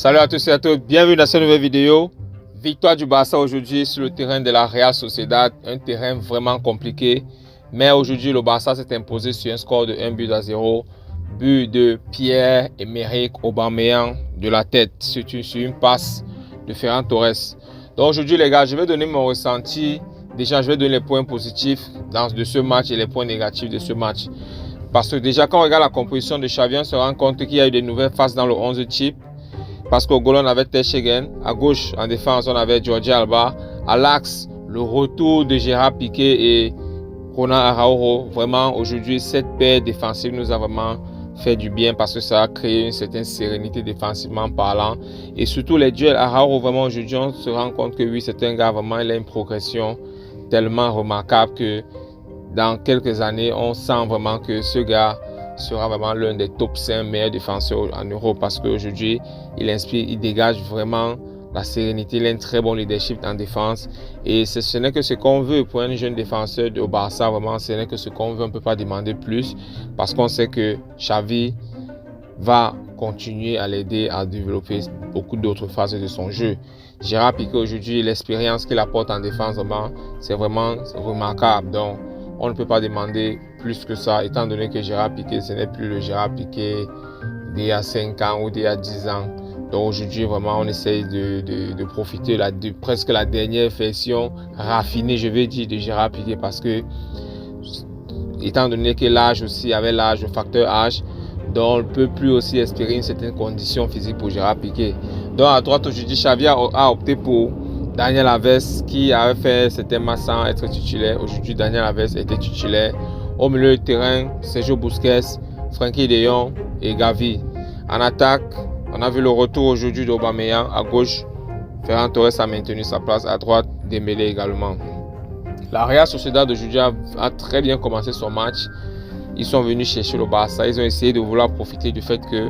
Salut à tous et à toutes, bienvenue dans cette nouvelle vidéo. Victoire du Barça aujourd'hui sur le terrain de la Real Sociedad, un terrain vraiment compliqué. Mais aujourd'hui, le Barça s'est imposé sur un score de 1-0. But de Pierre-Emerick Aubameyang de la tête sur une passe de Ferran Torres. Donc aujourd'hui les gars, je vais donner mon ressenti. Déjà, je vais donner les points positifs de ce match et les points négatifs de ce match. Parce que déjà, quand on regarde la composition de Xavi, on se rend compte qu'il y a eu de nouvelles faces dans le 11 type. Parce qu'au goal, on avait Ter Stegen. À gauche, en défense, on avait Jordi Alba. À l'axe, le retour de Gérard Piqué et Ronald Araujo. Vraiment, aujourd'hui, cette paire défensive nous a vraiment fait du bien parce que ça a créé une certaine sérénité défensivement parlant. Et surtout, les duels Araujo, vraiment, aujourd'hui, on se rend compte que oui, c'est un gars, vraiment, il a une progression tellement remarquable que dans quelques années, on sent vraiment que ce gars sera vraiment l'un des top 5 meilleurs défenseurs en Europe parce qu'aujourd'hui, il inspire, il dégage vraiment la sérénité, il a un très bon leadership en défense et ce n'est que ce qu'on veut pour un jeune défenseur au Barça, vraiment, ce n'est que ce qu'on veut, on ne peut pas demander plus parce qu'on sait que Xavi va continuer à l'aider à développer beaucoup d'autres phases de son jeu. Gérard Piqué aujourd'hui, l'expérience qu'il apporte en défense, c'est vraiment remarquable. Donc, on ne peut pas demander plus que ça, étant donné que Gérard Piqué, ce n'est plus le Gérard Piqué d'il y a 5 ans ou d'il y a 10 ans. Donc aujourd'hui, vraiment, on essaye de profiter de presque la dernière version raffinée, je vais dire, de Gérard Piqué parce que, étant donné que l'âge aussi, avec l'âge, le facteur âge, donc on ne peut plus aussi espérer une certaine condition physique pour Gérard Piqué. Donc à droite, aujourd'hui, Xavi a opté pour Daniel Alves qui avait fait certains matchs sans être titulaire. Aujourd'hui, Daniel Alves était titulaire. Au milieu du terrain, Sergio Busquets, Frenkie de Jong et Gavi. En attaque, on a vu le retour aujourd'hui d'Aubameyang. À gauche, Ferran Torres a maintenu sa place. À droite, Dembélé également. La Real Sociedad d'aujourd'hui a très bien commencé son match. Ils sont venus chercher le Barça. Ils ont essayé de vouloir profiter du fait que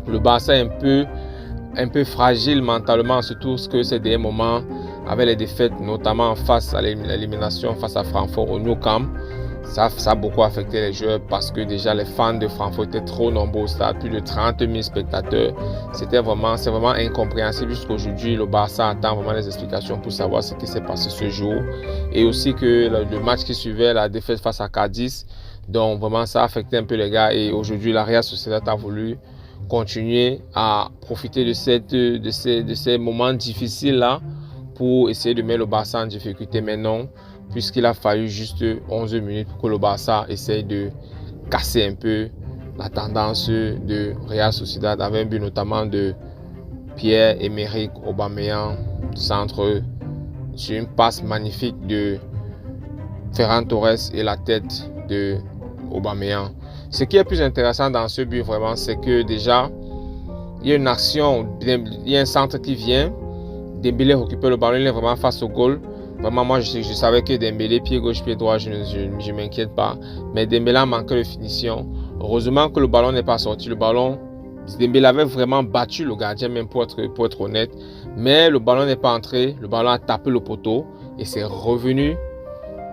le Barça est un peu fragile mentalement, surtout que ces derniers moments avec les défaites, notamment face à l'élimination face à Francfort au Nou Camp. Ça a beaucoup affecté les joueurs parce que déjà les fans de Francfort étaient trop nombreux au stade, plus de 30 000 spectateurs. C'est vraiment incompréhensible jusqu'aujourd'hui. Le Barça attend vraiment les explications pour savoir ce qui s'est passé ce jour. Et aussi que le match qui suivait, la défaite face à Cadiz, donc vraiment ça a affecté un peu les gars. Et aujourd'hui, la Real Sociedad a voulu continuer à profiter de ces moments difficiles là pour essayer de mettre le Barça en difficulté. Mais non, puisqu'il a fallu juste 11 minutes pour que le Barça essaye de casser un peu la tendance de Real Sociedad avec un but notamment de Pierre-Emerick Aubameyang centre sur une passe magnifique de Ferran Torres et la tête de Aubameyang. Ce qui est plus intéressant dans ce but vraiment, c'est que déjà il y a une action, il y a un centre qui vient, Dembélé récupère le ballon, il est vraiment face au goal. Vraiment, moi je savais que Dembélé, pied gauche, pied droit, je ne m'inquiète pas. Mais Dembélé a manqué de finition. Heureusement que le ballon n'est pas sorti. Le ballon, Dembélé avait vraiment battu le gardien, même pour être honnête. Mais le ballon n'est pas entré. Le ballon a tapé le poteau et c'est revenu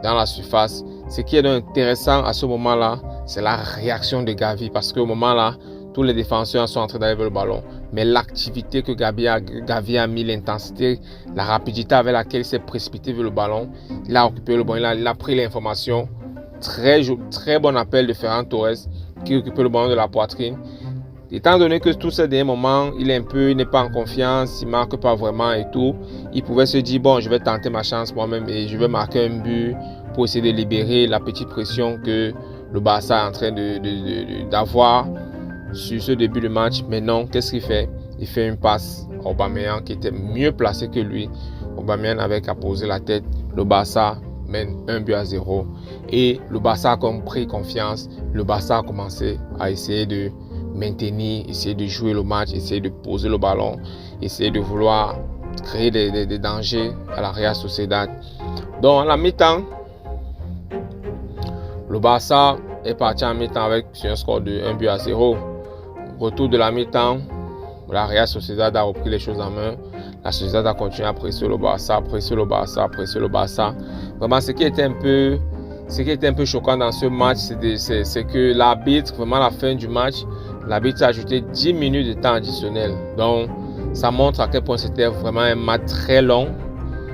dans la surface. Ce qui est donc intéressant à ce moment-là, c'est la réaction de Gavi. Parce qu'au moment-là, tous les défenseurs sont en train d'aller vers le ballon. Mais l'activité que Gavi a mis, l'intensité, la rapidité avec laquelle il s'est précipité vers le ballon, il a occupé le ballon, il a pris l'information. Très bon appel de Ferran Torres qui occupait le ballon de la poitrine. Étant donné que tous ces derniers moments, il n'est pas en confiance, il ne marque pas vraiment et tout, il pouvait se dire, bon, je vais tenter ma chance moi-même et je vais marquer un but pour essayer de libérer la petite pression que le Barça est en train d'avoir sur ce début de match. Mais non, qu'est-ce qu'il fait? Il fait une passe à Aubameyang qui était mieux placé que lui. Aubameyang n'avait qu'à poser la tête. Le Barça mène 1-0 et le Barça a pris confiance. Le Barça a commencé à essayer de maintenir, essayer de jouer le match, essayer de poser le ballon, essayer de vouloir créer des dangers à la Real Sociedad. Donc à la mi-temps, le Barça est parti en mi-temps avec un score de 1-0. Retour de la mi-temps, la Real Sociedad a repris les choses en main. La Sociedad a continué à presser le Barça, presser le Barça, presser le Barça. Vraiment, ce qui était un peu choquant dans ce match, c'est que l'arbitre, vraiment à la fin du match, l'arbitre a ajouté 10 minutes de temps additionnel. Donc, Ça montre à quel point c'était vraiment un match très long.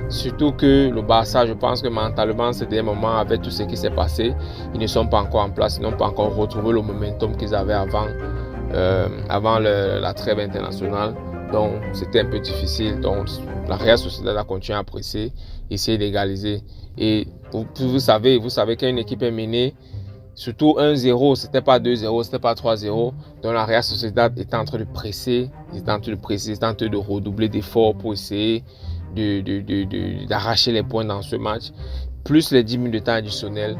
Surtout que le Barça, je pense que mentalement, c'était des moments avec tout ce qui s'est passé. Ils ne sont pas encore en place, ils n'ont pas encore retrouvé le momentum qu'ils avaient avant la trêve internationale. Donc, c'était un peu difficile. Donc, la Real Sociedad a continué à presser, essayer d'égaliser. Et vous savez qu'une équipe est menée, surtout 1-0, c'était pas 2-0, c'était pas 3-0. Donc, la Real Sociedad était en train de presser, ils étaient en train de redoubler d'efforts pour essayer d'arracher les points dans ce match. Plus les 10 minutes de temps additionnels,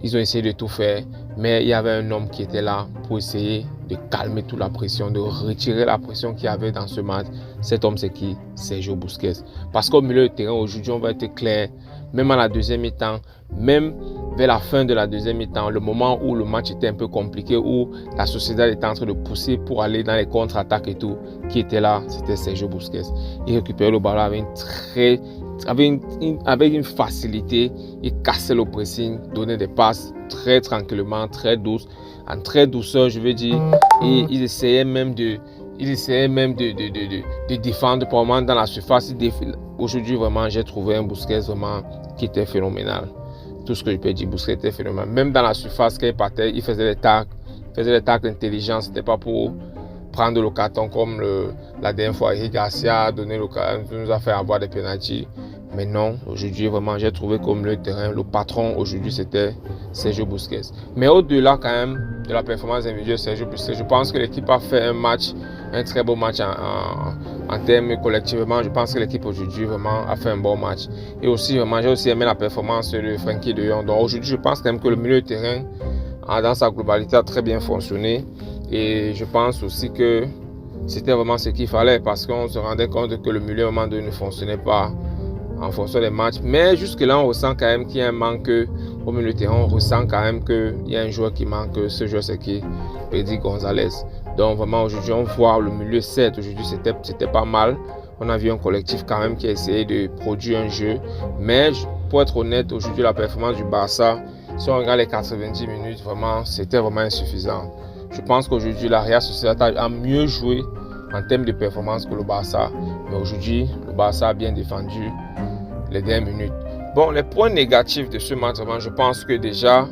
ils ont essayé de tout faire, mais il y avait un homme qui était là pour essayer de calmer toute la pression, de retirer la pression qu'il y avait dans ce match. Cet homme, c'est qui? Sergio Busquets. Parce qu'au milieu de terrain, aujourd'hui, on va être clair, même à la deuxième mi-temps, même vers la fin de la deuxième mi-temps, le moment où le match était un peu compliqué, où la Sociedad était en train de pousser pour aller dans les contre-attaques et tout, qui était là, c'était Sergio Busquets. Il récupérait le ballon avec une facilité, il cassait le pressing, donnait des passes très tranquillement, très douces, en très douceur, je veux dire, et il essayait même de défendre probablement dans la surface. Aujourd'hui, vraiment, j'ai trouvé un Busquets vraiment qui était phénoménal. Tout ce que je peux dire, Busquets était phénoménal. Même dans la surface, quand il partait, il faisait des tacles intelligents. C'était pas pour prendre le carton comme la dernière fois. Eric Garcia nous a fait avoir des pénaltys. Mais non, aujourd'hui, vraiment, j'ai trouvé comme le terrain, le patron aujourd'hui, c'était Sergio Busquets. Mais au-delà quand même de la performance individuelle de Sergio Busquets, je pense que l'équipe a fait un très beau match en termes collectivement. Je pense que l'équipe aujourd'hui vraiment a fait un bon match. Et aussi, vraiment, j'ai aussi aimé la performance de Frenkie de Jong. Donc aujourd'hui, je pense quand même que le milieu de terrain, dans sa globalité, a très bien fonctionné. Et je pense aussi que c'était vraiment ce qu'il fallait parce qu'on se rendait compte que le milieu au moment donné ne fonctionnait pas en fonction des matchs. Mais jusque-là, on ressent quand même qu'il y a un manque au milieu de terrain. On ressent quand même qu'il y a un joueur qui manque. Ce joueur, c'est qui? Pedri González. Donc vraiment, aujourd'hui, on voit le milieu 7. Aujourd'hui, c'était pas mal. On a vu un collectif quand même qui a essayé de produire un jeu. Mais pour être honnête, aujourd'hui, la performance du Barça, si on regarde les 90 minutes, vraiment, c'était vraiment insuffisant. Je pense qu'aujourd'hui, la Real Sociedad a mieux joué en termes de performance que le Barça. Mais aujourd'hui, le Barça a bien défendu les dernières minutes. Bon, les points négatifs de ce match, vraiment, je pense que déjà,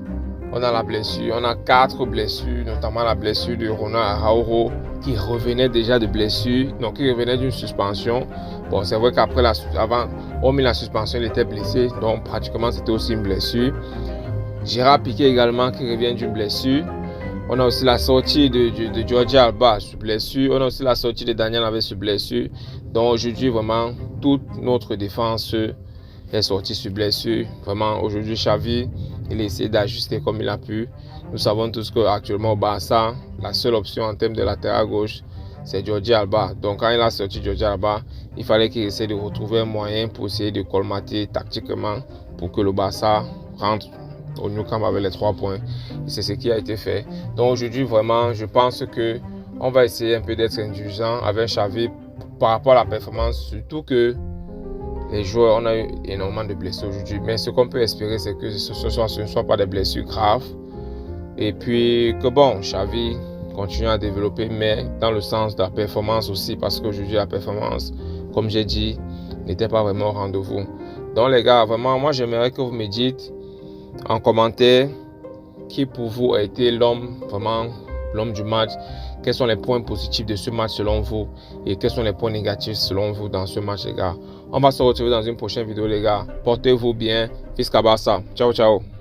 on a la blessure. On a 4 blessures, notamment la blessure de Ronald Araujo, qui revenait déjà de blessure, donc qui revenait d'une suspension. Bon, c'est vrai qu'après, hormis la suspension, il était blessé, donc pratiquement, c'était aussi une blessure. Gérard Piqué également, qui revient d'une blessure. On a aussi la sortie de Jordi Alba sur blessure. On a aussi la sortie de Daniel Alves sur blessure. Donc aujourd'hui, vraiment, toute notre défense est sortie sur blessure. Vraiment, aujourd'hui, Xavi, il essaie d'ajuster comme il a pu. Nous savons tous qu'actuellement au Barça, la seule option en termes de latéral gauche, c'est Jordi Alba. Donc quand il a sorti Jordi Alba, il fallait qu'il essaie de retrouver un moyen pour essayer de colmater tactiquement pour que le Barça rentre au Nou Camp avec les 3 points. Et c'est ce qui a été fait. Donc aujourd'hui, vraiment, je pense qu'on va essayer un peu d'être indulgent avec Xavi par rapport à la performance, surtout que les joueurs, on a eu énormément de blessures aujourd'hui. Mais ce qu'on peut espérer, c'est que ce ne soit pas des blessures graves. Et puis que bon, Xavi continue à développer, mais dans le sens de la performance aussi, parce qu'aujourd'hui, la performance, comme j'ai dit, n'était pas vraiment au rendez-vous. Donc les gars, vraiment, moi j'aimerais que vous me dites en commentaire qui pour vous a été l'homme du match. Quels sont les points positifs de ce match selon vous et quels sont les points négatifs selon vous dans ce match, les gars. On va se retrouver dans une prochaine vidéo, les gars. Portez-vous bien. Visca Barça. Ciao, ciao.